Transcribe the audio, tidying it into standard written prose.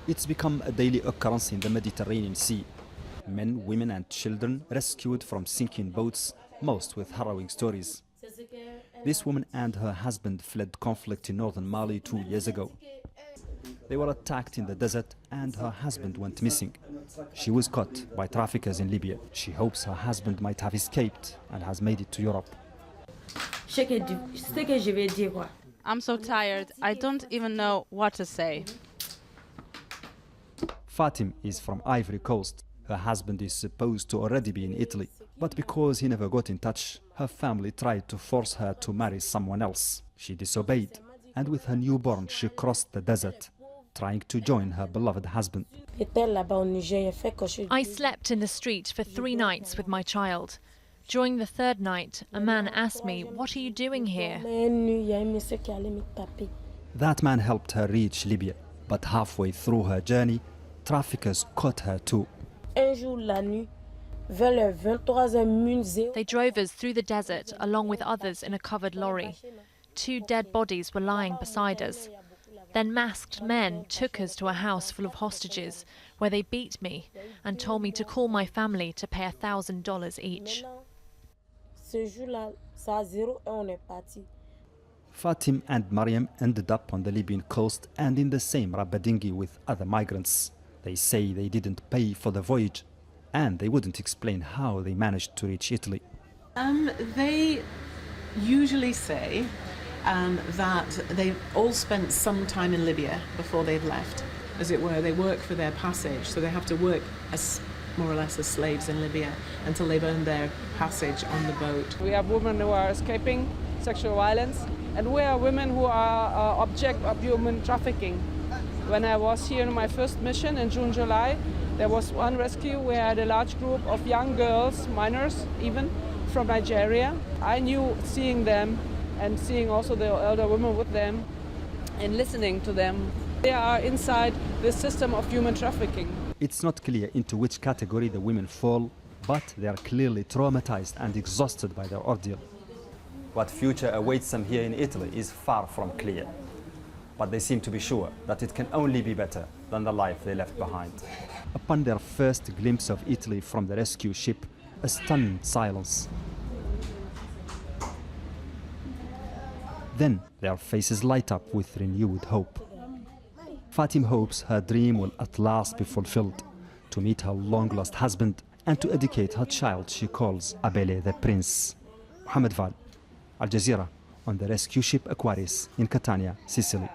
It's become a daily occurrence in the Mediterranean Sea. Men, women and children rescued from sinking boats, most with harrowing stories. This woman and her husband fled conflict in northern Mali 2 years ago. They were attacked in the desert and her husband went missing. She was caught by traffickers in Libya. She hopes her husband might have escaped and has made it to Europe. I'm so tired, I don't even know what to say. Fatim is from Ivory Coast. Her husband is supposed to already be in Italy, but because he never got in touch, her family tried to force her to marry someone else. She disobeyed, and with her newborn she crossed the desert, trying to join her beloved husband. I slept in the street for 3 nights with my child. During the 3rd night, a man asked me, "What are you doing here?" That man helped her reach Libya, but halfway through her journey, traffickers caught her too. They drove us through the desert along with others in a covered lorry. 2 dead bodies were lying beside us. Then masked men took us to a house full of hostages where they beat me and told me to call my family to pay $1,000 each. Fatim and Mariam ended up on the Libyan coast and in the same rabadingi with other migrants. They say they didn't pay for the voyage and they wouldn't explain how they managed to reach Italy. They usually say that they all spent some time in Libya before they've left, as it were. They work for their passage, so they have to work as more or less as slaves in Libya until they've earned their passage on the boat. We have women who are escaping sexual violence, and we are women who are object of human trafficking. When I was here in my first mission in June, July, there was one rescue. We had a large group of young girls, minors even, from Nigeria. I knew seeing them and seeing also the elder women with them and listening to them. They are inside the system of human trafficking. It's not clear into which category the women fall, but they are clearly traumatized and exhausted by their ordeal. What future awaits them here in Italy is far from clear. But they seem to be sure that it can only be better than the life they left behind. Upon their first glimpse of Italy from the rescue ship, a stunned silence. Then their faces light up with renewed hope. Fatim hopes her dream will at last be fulfilled, to meet her long-lost husband and to educate her child she calls Abele the Prince. Mohamed Vall, Al Jazeera, on the rescue ship Aquarius in Catania, Sicily.